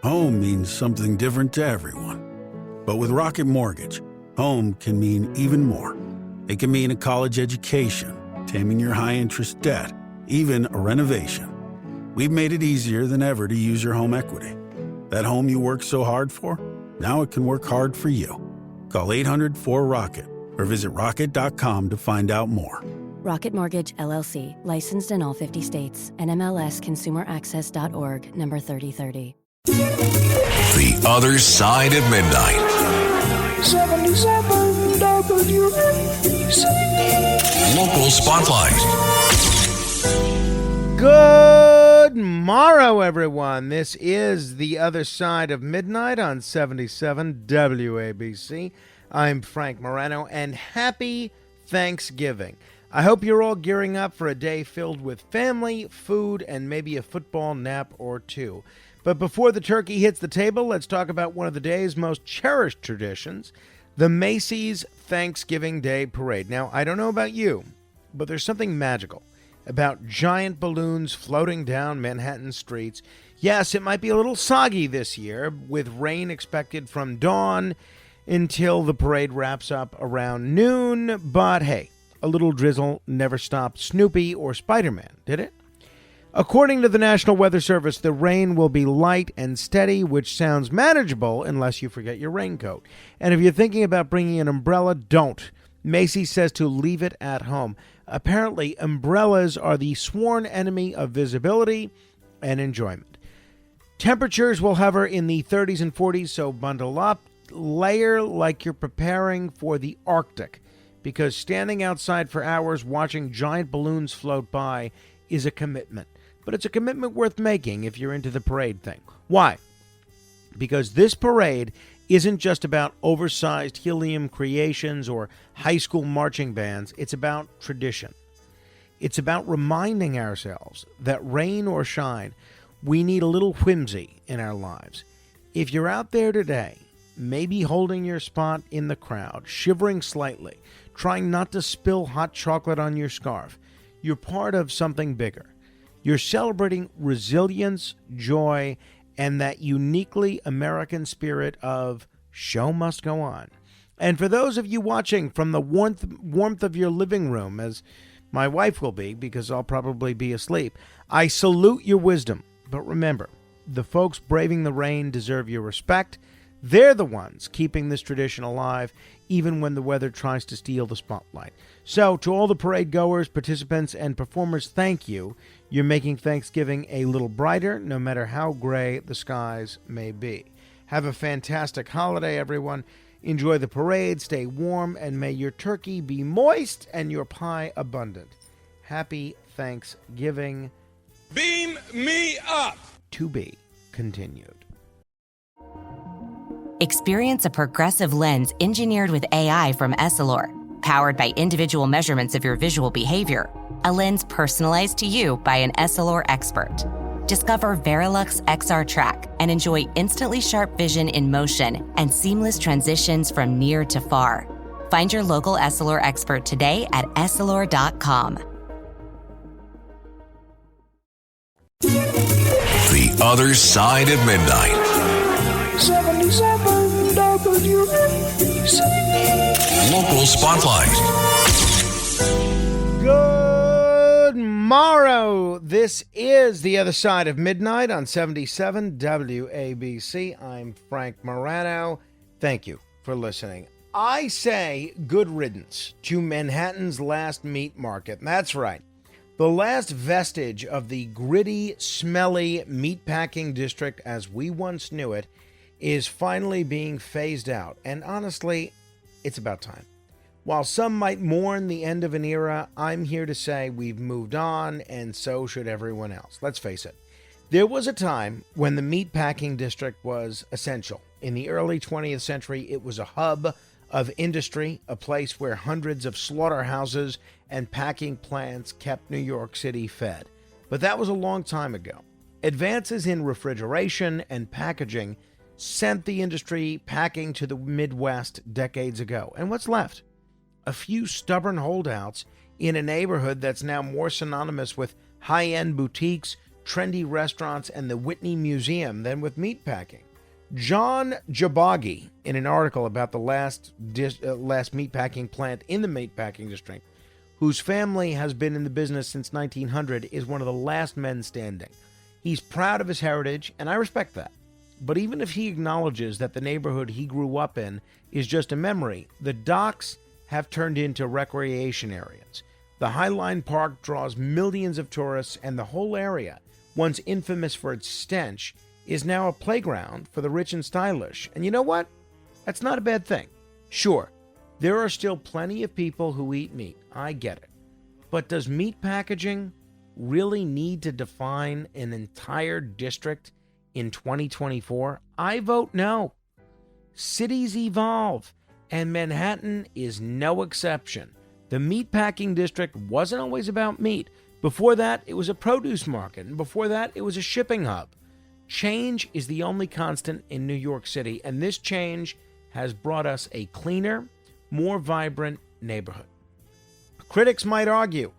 Home means something different to everyone. But with Rocket Mortgage, home can mean even more. It can mean a college education, taming your high-interest debt, even a renovation. We've made it easier than ever to use your home equity. That home you worked so hard for, now it can work hard for you. Call 800-4ROCKET or visit rocket.com to find out more. Rocket Mortgage, LLC, licensed in all 50 states, and MLSConsumerAccess.org, number 3030. The Other Side of Midnight. 77 WABC. Local Spotlight. Good morrow, everyone. This is The Other Side of Midnight on 77 WABC. I'm Frank Morano, and happy Thanksgiving. I hope you're all gearing up for a day filled with family, food, and maybe a football nap or two. But before the turkey hits the table, let's talk about one of the day's most cherished traditions, the Macy's Thanksgiving Day Parade. Now, I don't know about you, but there's something magical about giant balloons floating down Manhattan streets. Yes, it might be a little soggy this year, with rain expected from dawn until the parade wraps up around noon, but hey, a little drizzle never stopped Snoopy or Spider-Man, did it? According to the National Weather Service, the rain will be light and steady, which sounds manageable unless you forget your raincoat. And if you're thinking about bringing an umbrella, don't. Macy's says to leave it at home. Apparently, umbrellas are the sworn enemy of visibility and enjoyment. Temperatures will hover in the 30s and 40s, so bundle up, layer like you're preparing for the Arctic, because standing outside for hours watching giant balloons float by is a commitment. But it's a commitment worth making if you're into the parade thing. Why? Because this parade isn't just about oversized helium creations or high school marching bands. It's about tradition. It's about reminding ourselves that rain or shine, we need a little whimsy in our lives. If you're out there today, maybe holding your spot in the crowd, shivering slightly, trying not to spill hot chocolate on your scarf, you're part of something bigger. You're celebrating resilience, joy, and that uniquely American spirit of show must go on. And for those of you watching from the warmth of your living room, as my wife will be, because I'll probably be asleep, I salute your wisdom. But remember, the folks braving the rain deserve your respect. They're the ones keeping this tradition alive, even when the weather tries to steal the spotlight. So, to all the parade goers, participants, and performers, thank you. You're making Thanksgiving a little brighter, no matter how gray the skies may be. Have a fantastic holiday, everyone. Enjoy the parade, stay warm, and may your turkey be moist and your pie abundant. Happy Thanksgiving. Beam me up! To be continued. Experience a progressive lens engineered with AI from Essilor, powered by individual measurements of your visual behavior. A lens personalized to you by an Essilor expert. Discover Verilux XR Track and enjoy instantly sharp vision in motion and seamless transitions from near to far. Find your local Essilor expert today at Essilor.com. The Other Side of Midnight. 77 WABC. Local Spotlight. Good morrow. This is The Other Side of Midnight on 77 WABC. I'm Frank Morano. Thank you for listening. I say good riddance to Manhattan's last meat market. That's right. The last vestige of the gritty, smelly meatpacking district as we once knew it is finally being phased out. And honestly, it's about time. While some might mourn the end of an era, I'm here to say we've moved on, and so should everyone else. Let's face it. There was a time when the meatpacking district was essential. In the early 20th century, it was a hub of industry, a place where hundreds of slaughterhouses and packing plants kept New York City fed. But that was a long time ago. Advances in refrigeration and packaging sent the industry packing to the Midwest decades ago. And what's left? A few stubborn holdouts in a neighborhood that's now more synonymous with high-end boutiques, trendy restaurants, and the Whitney Museum than with meatpacking. John Jabagi, in an article about the last meatpacking plant in the meatpacking district, whose family has been in the business since 1900, is one of the last men standing. He's proud of his heritage, and I respect that. But even if he acknowledges that the neighborhood he grew up in is just a memory, the docks have turned into recreation areas. The Highline Park draws millions of tourists, and the whole area, once infamous for its stench, is now a playground for the rich and stylish. And you know what? That's not a bad thing. Sure, there are still plenty of people who eat meat. I get it. But does meat packaging really need to define an entire district in 2024? I vote no. Cities evolve, and Manhattan is no exception. The meatpacking district wasn't always about meat. Before that, it was a produce market, and before that, it was a shipping hub. Change is the only constant in New York City, and this change has brought us a cleaner, more vibrant neighborhood. Critics might argue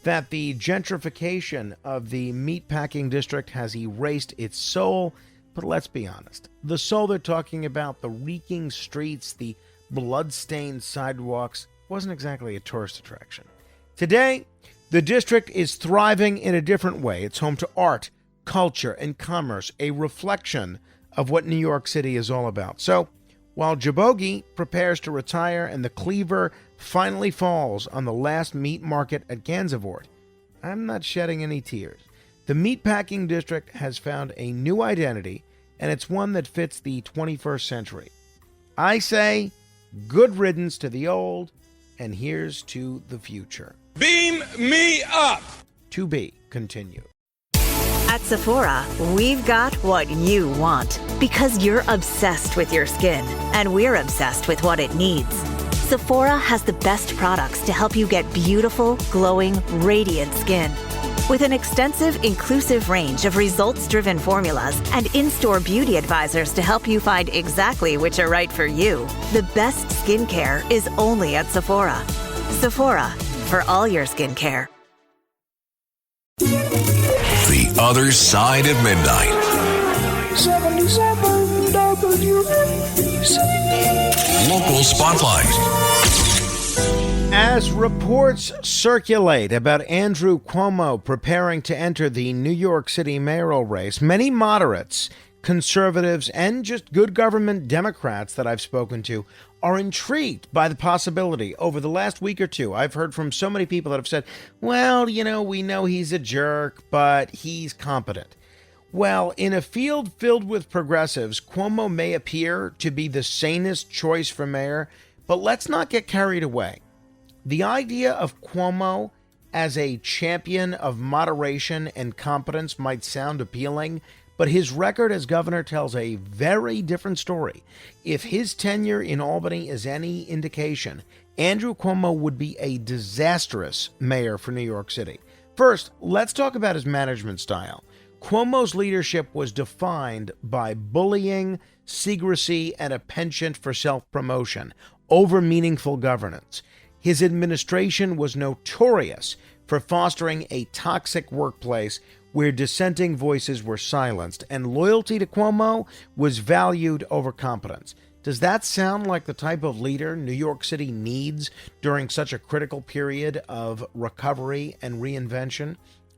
that the gentrification of the meatpacking district has erased its soul, but let's be honest. The soul they're talking about, the reeking streets, the blood-stained sidewalks, wasn't exactly a tourist attraction. Today, the district is thriving in a different way. It's home to art, culture, and commerce, a reflection of what New York City is all about. So, while Jabogi prepares to retire and the cleaver finally falls on the last meat market at Gansevoort, I'm not shedding any tears. The meatpacking district has found a new identity, and it's one that fits the 21st century. I say, good riddance to the old, and here's to the future. Beam me up! To be continued. At Sephora, we've got what you want because you're obsessed with your skin, and we're obsessed with what it needs. Sephora has the best products to help you get beautiful, glowing, radiant skin. With an extensive, inclusive range of results-driven formulas and in-store beauty advisors to help you find exactly which are right for you, the best skincare is only at Sephora. Sephora, for all your skincare. The Other Side of Midnight. 77 WABC. Local Spotlight. As reports circulate about Andrew Cuomo preparing to enter the New York City mayoral race, many moderates, conservatives, and just good government Democrats that I've spoken to are intrigued by the possibility. Over the last week or two, I've heard from so many people that have said, well, we know he's a jerk, but he's competent. Well, in a field filled with progressives, Cuomo may appear to be the sanest choice for mayor, but let's not get carried away. The idea of Cuomo as a champion of moderation and competence might sound appealing, but his record as governor tells a very different story. If his tenure in Albany is any indication, Andrew Cuomo would be a disastrous mayor for New York City. First, let's talk about his management style. Cuomo's leadership was defined by bullying, secrecy, and a penchant for self-promotion over meaningful governance. His administration was notorious for fostering a toxic workplace where dissenting voices were silenced, and loyalty to Cuomo was valued over competence. Does that sound like the type of leader New York City needs during such a critical period of recovery and reinvention?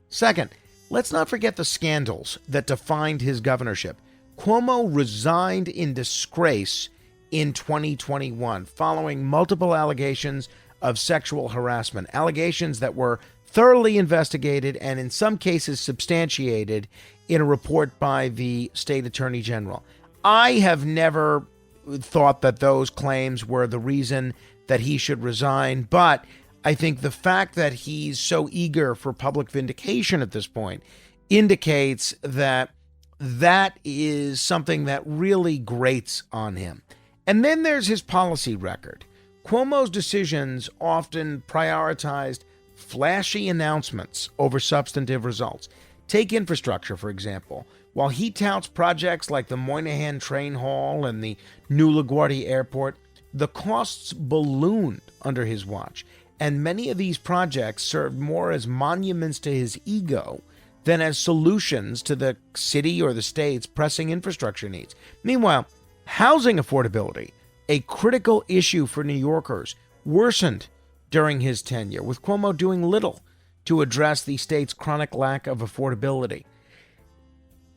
Second, let's not forget the scandals that defined his governorship. Cuomo resigned in disgrace in 2021 following multiple allegations of sexual harassment, allegations that were thoroughly investigated and in some cases substantiated in a report by the state attorney general. I have never thought that those claims were the reason that he should resign, but I think the fact that he's so eager for public vindication at this point indicates that that is something that really grates on him. And then there's his policy record. Cuomo's decisions often prioritized flashy announcements over substantive results. Take infrastructure, for example. While he touts projects like the Moynihan Train Hall and the new LaGuardia Airport, the costs ballooned under his watch, and many of these projects served more as monuments to his ego than as solutions to the city or the state's pressing infrastructure needs. Meanwhile, housing affordability, a critical issue for New Yorkers, worsened during his tenure, with Cuomo doing little to address the state's chronic lack of affordability.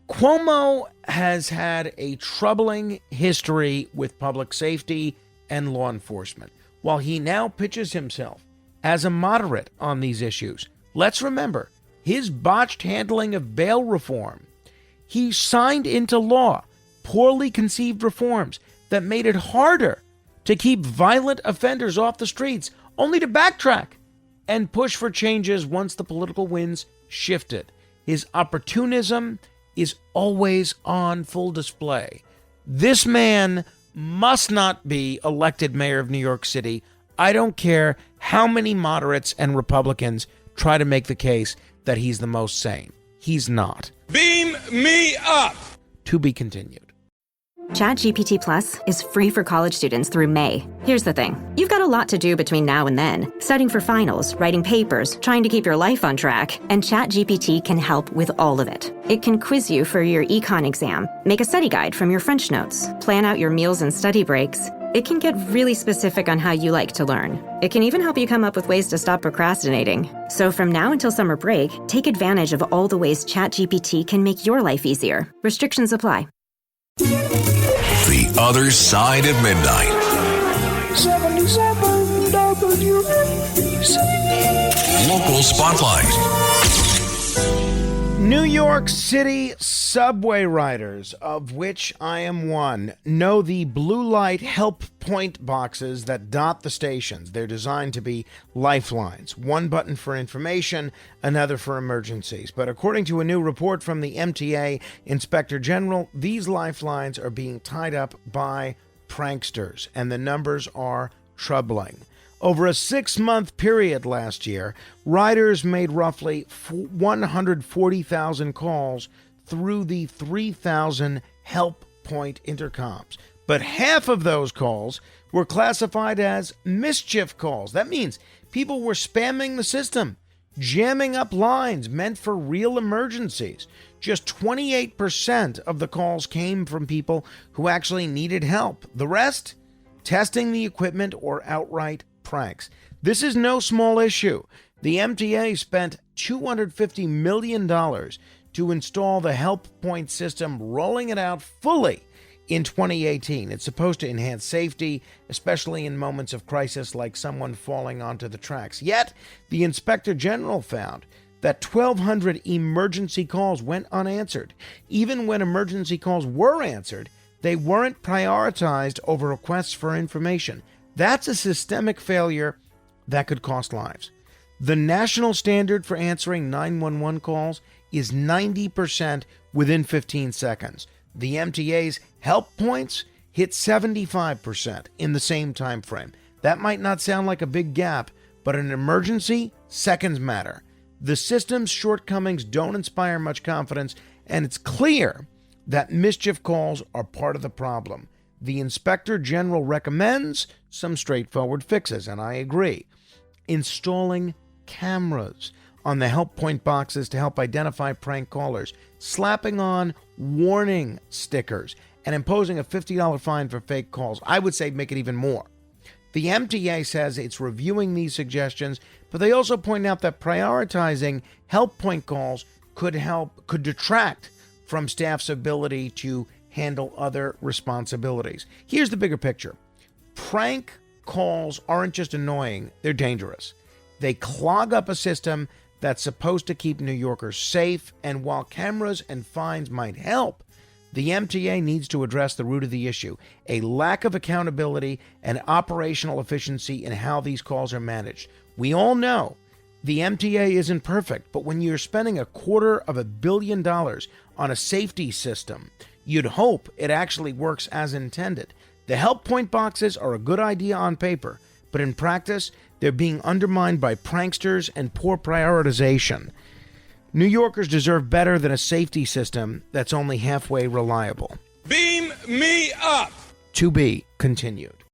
Cuomo has had a troubling history with public safety and law enforcement. While he now pitches himself as a moderate on these issues, let's remember his botched handling of bail reform. He signed into law poorly conceived reforms that made it harder to keep violent offenders off the streets, only to backtrack and push for changes once the political winds shifted. His opportunism is always on full display. This man must not be elected mayor of New York City. I don't care how many moderates and Republicans try to make the case that he's the most sane. He's not. Beam me up! To be continued. ChatGPT Plus is free for college students through May. Here's the thing. You've got a lot to do between now and then. Studying for finals, writing papers, trying to keep your life on track. And ChatGPT can help with all of it. It can quiz you for your econ exam, make a study guide from your French notes, plan out your meals and study breaks. It can get really specific on how you like to learn. It can even help you come up with ways to stop procrastinating. So from now until summer break, take advantage of all the ways ChatGPT can make your life easier. Restrictions apply. The Other Side of Midnight. 77 WABC. Local Spotlight. New York City subway riders, of which I am one, know the blue light help point boxes that dot the stations. They're designed to be lifelines. One button for information, another for emergencies. But according to a new report from the MTA Inspector General, these lifelines are being tied up by pranksters, and the numbers are troubling. Over a 6-month period last year, riders made roughly 140,000 calls through the 3,000 help point intercoms. But half of those calls were classified as mischief calls. That means people were spamming the system, jamming up lines meant for real emergencies. Just 28% of the calls came from people who actually needed help. The rest, testing the equipment or outright pranks. This is no small issue. The MTA spent $250 million to install the help point system, rolling it out fully in 2018. It's supposed to enhance safety, especially in moments of crisis like someone falling onto the tracks. Yet, the Inspector General found that 1,200 emergency calls went unanswered. Even when emergency calls were answered, they weren't prioritized over requests for information. That's a systemic failure that could cost lives. The national standard for answering 911 calls is 90% within 15 seconds. The MTA's help points hit 75% in the same time frame. That might not sound like a big gap, but in an emergency, seconds matter. The system's shortcomings don't inspire much confidence, and it's clear that mischief calls are part of the problem. The Inspector General recommends some straightforward fixes, and I agree. Installing cameras on the help point boxes to help identify prank callers, slapping on warning stickers, and imposing a $50 fine for fake calls. I would say make it even more. The MTA says it's reviewing these suggestions, but they also point out that prioritizing help point calls could detract from staff's ability to handle other responsibilities. Here's the bigger picture. Prank calls aren't just annoying, they're dangerous. They clog up a system that's supposed to keep New Yorkers safe, and while cameras and fines might help, the MTA needs to address the root of the issue, a lack of accountability and operational efficiency in how these calls are managed. We all know the MTA isn't perfect, but when you're spending $250 million on a safety system, you'd hope it actually works as intended. The help point boxes are a good idea on paper, but in practice, they're being undermined by pranksters and poor prioritization. New Yorkers deserve better than a safety system that's only halfway reliable. Beam me up! To be continued.